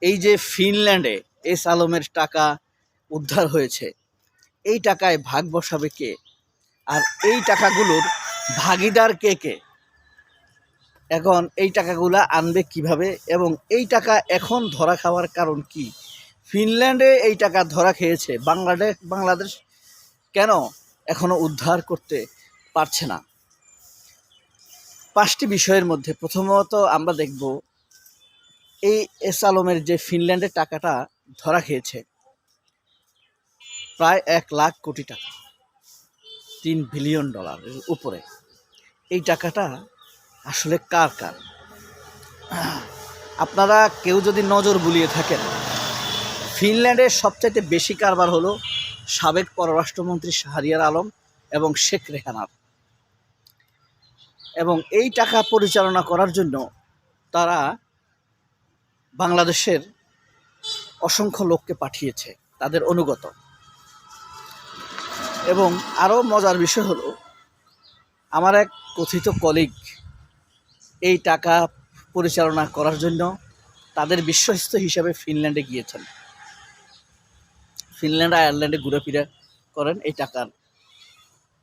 এই যে ফিনল্যান্ডে এস আলমের টাকা উদ্ধার হয়েছে, এই টাকায় ভাগ বসাবে কে? আর এই টাকাগুলোর ভাগিদার কে কে? এখন এই টাকাগুলা আনবে কিভাবে, এবং এই টাকা এখন ধরা খাওয়ার কারণ কি? ফিনল্যান্ডে এই টাকা ধরা খেয়েছে, বাংলাদেশ কেন এখনো উদ্ধার করতে পারছে না? 5টি বিষয়ের মধ্যে প্রথমত আমরা দেখব এই এস আলমের যে ফিনল্যান্ডের টাকাটা ধরা খেয়েছে, প্রায় 1 লাখ কোটি টাকা, $3 বিলিয়ন উপরে। এই টাকাটা আসলে কার? আপনারা কেউ যদি নজর বুলিয়ে থাকেন, ফিনল্যান্ডের সবচাইতে বেশি কারবার হলো সাবেক পররাষ্ট্রমন্ত্রী শাহরিয়ার আলম এবং শেখ রেহানার। এবং এই টাকা পরিচালনা করার জন্য তারা বাংলাদেশের অসংখ্য লোককে পাঠিয়েছে, তাদের অনুগত। এবং আরও মজার বিষয় হলো, আমার এক কথিত কলিগ এই টাকা পরিচালনা করার জন্য তাদের বিশ্বস্ত হিসাবে ফিনল্যান্ডে গিয়েছেন। ফিনল্যান্ড আয়ারল্যান্ডে ঘুরে ফিরে করেন, এই টাকার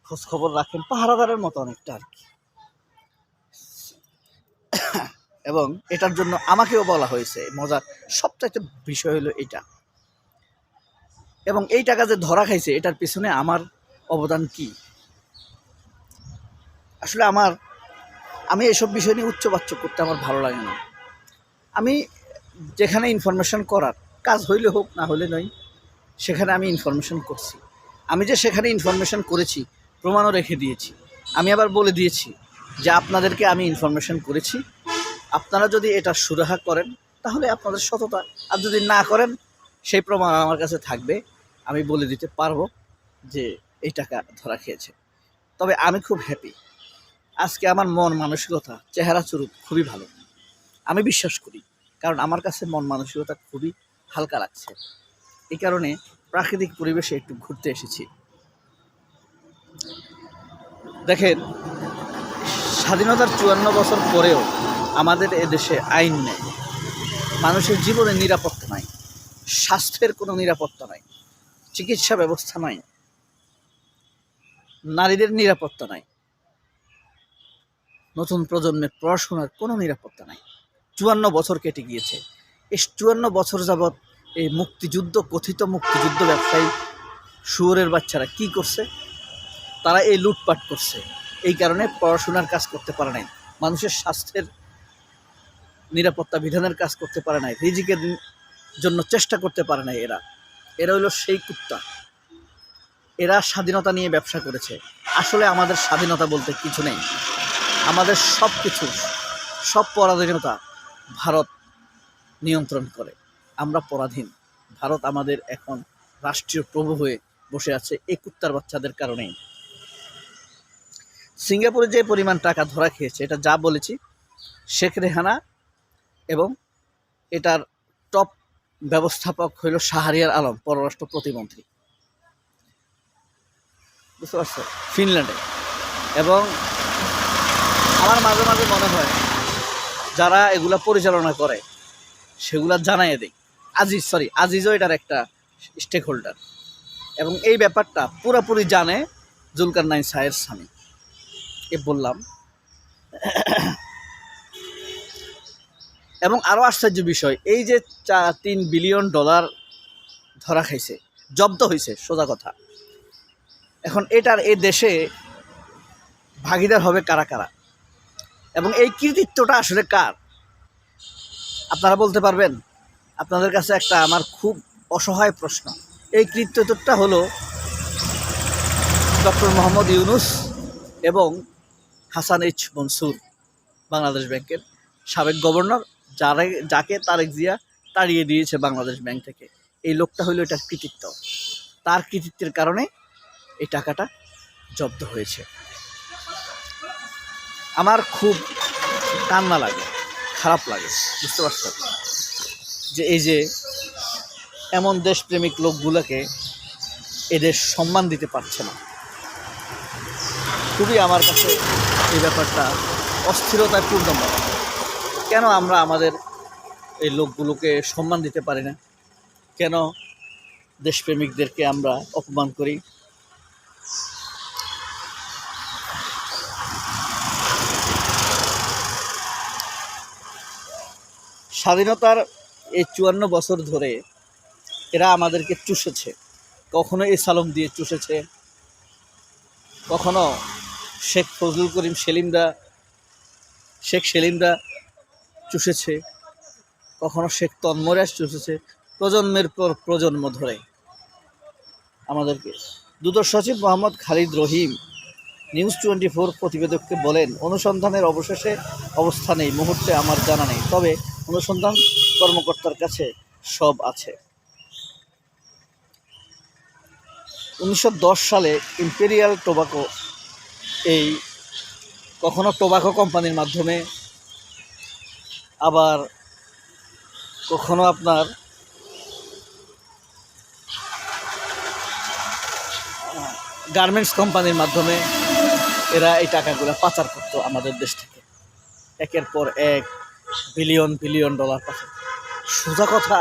খোঁজখবর রাখেন, পাহারাদারের মতো অনেকটা আর কি। এবং এটার জন্য আমাকেও বলা হয়েছে। মজার সবচাইতে বিষয় হলো এটা। এবং এই টাকা যে ধরা খাইছে, এটার পিছনে আমার অবদান কি? আসলে আমি এসব বিষয় নিয়ে উচ্চবাচ্য করতে আমার ভালো লাগে না। আমি যেখানে ইনফরমেশন করার কাজ হইলে হোক, না হলে নয়, সেখানে আমি ইনফরমেশন করছি। আমি যে সেখানে ইনফরমেশন করেছি প্রমাণও রেখে দিয়েছি। আমি আবার বলে দিয়েছি যে আপনাদেরকে আমি ইনফরমেশন করেছি, আপনারা যদি এটা সুরাহা করেন তাহলে আপনাদের সততা, আর যদি না করেন সেই প্রমাণ আমার কাছে থাকবে, আমি বলে দিতে পারবো যে এই টাকা ধরা খেয়েছে। তবে আমি খুব হ্যাপি, আজকে আমার মন মানসিকতা, চেহারা চুরুক খুবই ভালো। আমি বিশ্বাস করি, কারণ আমার কাছে মন মানসিকতা খুবই হালকা লাগছে। এই কারণে প্রাকৃতিক পরিবেশে একটু ঘুরতে এসেছি। দেখেন, স্বাধীনতার 54 বছর পরেও আমাদের এদেশে আইন নেই, মানুষের জীবনের নিরাপত্তা নাই, স্বাস্থ্যের কোনো নিরাপত্তা নাই, চিকিৎসা ব্যবস্থা নাই, নারীদের নিরাপত্তা নাই, নতুন প্রজন্মের পড়াশোনার কোনো নিরাপত্তা নাই। 54 বছর কেটে গিয়েছে। এই 54 বছর যাবৎ এই মুক্তিযুদ্ধ, কথিত মুক্তিযুদ্ধ ব্যবসায়ী শুয়োরের বাচ্চারা কি করছে? তারা এই লুটপাট করছে। এই কারণে পড়াশোনার কাজ করতে পারে নাই, মানুষের স্বাস্থ্যের নিরাপত্তা বিধানের কাজ করতে পারে নাই, রিজিকের জন্য চেষ্টা করতে পারে নাই। এরা হলো সেই কুত্তা। এরা স্বাধীনতা নিয়ে ব্যবসা করেছে। আসলে আমাদের স্বাধীনতা বলতে কিছু নেই। আমাদের সব কিছু, সব পরাধীনতা ভারত নিয়ন্ত্রণ করে। আমরা পরাধীন। ভারত আমাদের এখন রাষ্ট্রীয় প্রভু হয়ে বসে আছে এই কুত্তার বাচ্চাদের কারণেই। সিঙ্গাপুরে যে পরিমাণ টাকা ধরা খেয়েছে, এটা যা বলেছি, শেখ রেহানা এবং এটার টপ ব্যবস্থাপক হইল শাহরিয়ার আলম, পররাষ্ট্র প্রতিমন্ত্রী, বুঝতে পারছো, ফিনল্যান্ডে। এবং আমার মাঝে মাঝে মনে হয় যারা এগুলা পরিচালনা করে সেগুলা জানাই দেয়। আজিজও এটার একটা স্টেক হোল্ডার, এবং এই ব্যাপারটা পুরোপুরি জানে জুলকারনাইন শাহের স্বামী। বললাম। এবং আরও আশ্চর্য বিষয়, এই যে $3 বিলিয়ন ধরা খাইছে, জব্দ হয়েছে, সোজা কথা। এখন এটার এই দেশে ভাগিদার হবে কারা কারা, এবং এই কৃতিত্বটা আসলে কার? আপনারা বলতে পারবেন? আপনাদের কাছে একটা আমার খুব অসহায় প্রশ্ন। এই কৃতিত্বটা হলো ডক্টর মোহাম্মদ ইউনুস এবং হাসান এইচ মনসুর, বাংলাদেশ ব্যাংকের সাবেক গভর্নর, যাকে তারেক জিয়া তাড়িয়ে দিয়েছে বাংলাদেশ ব্যাংক থেকে। এই লোকটা হলো এটার কৃতিত্ব। তার কৃতিত্বের কারণে এই টাকাটা জব্দ হয়েছে। আমার খুব কান্না লাগে, খারাপ লাগে, বুঝতে পারছেন, যে এই যে এমন দেশপ্রেমিক লোকগুলোকে এদের সম্মান দিতে পারছে না। খুবই আমার কাছে এই ব্যাপারটা অস্থিরতায় পূর্ণ। কেন আমরা আমাদের এই লোকগুলোকে সম্মান দিতে পারি না? কেন দেশপ্রেমিকদেরকে আমরা অপমান করি? স্বাধীনতার এই ৫৪ বছর ধরে এরা আমাদেরকে চুষেছে। কখনো এই সালম দিয়ে চুষেছে, কখনো শেখ ফজলুল করিম শেখ সেলিমরা চুষেছে, কখনো শেখ তন্ময়রাজ চুষেছে। প্রজন্মের পর প্রজন্ম ধরে আমাদেরকে। দুদক সচিব মোহাম্মদ খালিদ রহিম নিউজ 24 প্রতিবেদককে বলেন, অনুসন্ধানের অবস্থা নেই মুহূর্তে আমার জানা নেই, তবে অনুসন্ধান কর্মকর্তার কাছে সব আছে। 1910 সালে ইম্পেরিয়াল টোবাকো কখনো টোবাকো কোম্পানির মাধ্যমে, আবার কখনো আপনার গার্মেন্টস কোম্পানির মাধ্যমে এরা এই টাকাগুলো পাচার করতো আমাদের দেশ থেকে। একের পর এক বিলিয়ন ডলার পাচার। সোজা কথা,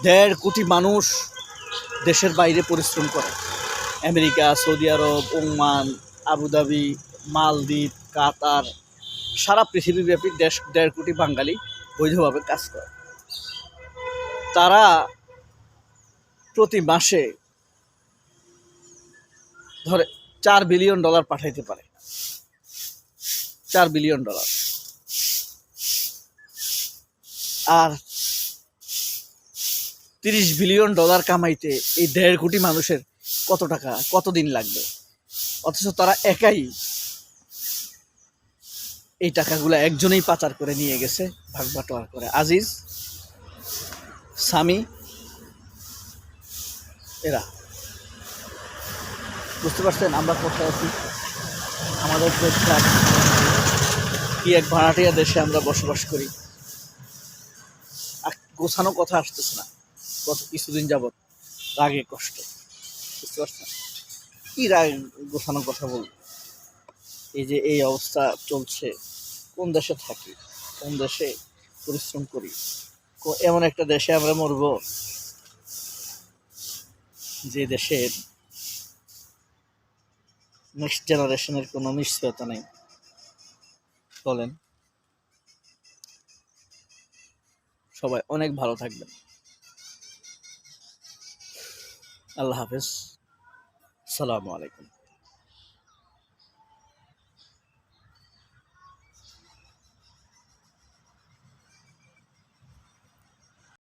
১.৫ কোটি মানুষ দেশের বাইরে পরিশ্রম করে। আমেরিকা, সৌদি আরব, ওমান, আবুধাবি, মালদ্বীপ, কাতার, সারা পৃথিবীব্যাপী ১.৫ কোটি বাঙালি বৈধভাবে কাজ করে। তারা প্রতি মাসে ধরে $4 বিলিয়ন পাঠাইতে পারে। $4 বিলিয়ন। আর $30 বিলিয়ন কামাইতে এই ১.৫ কোটি মানুষের কতদিন লাগবে? অথচ তারা একাই এই টাকাগুলো একজনেই পাচার করে নিয়ে গেছে, ভাগ বাটোয়ার করে। আজিজ, সামি, এরা। বুঝতে পারছেন আমরা কোথায় আছি? আমাদের দেশটা কি এক ভাড়াটিয়া দেশে আমরা বসবাস করি। গোছানো কথা আসতেছে না গত কিছুদিন যাবৎ, রাগে কষ্ট। বুঝতে পারছেন কি রাগ গোছানো কথা বলবো? এই যে এই অবস্থা চলছে, কোন দেশে থাকি, কোন দেশে পরিশ্রম করি, এমন একটা দেশে আমরা মরব যে দেশের নেক্সট জেনারেশনের কোনো নিশ্চয়তা নেই। বলেন। সবাই অনেক ভালো থাকবেন। আল্লাহ হাফেজ। আসসালামু আলাইকুম।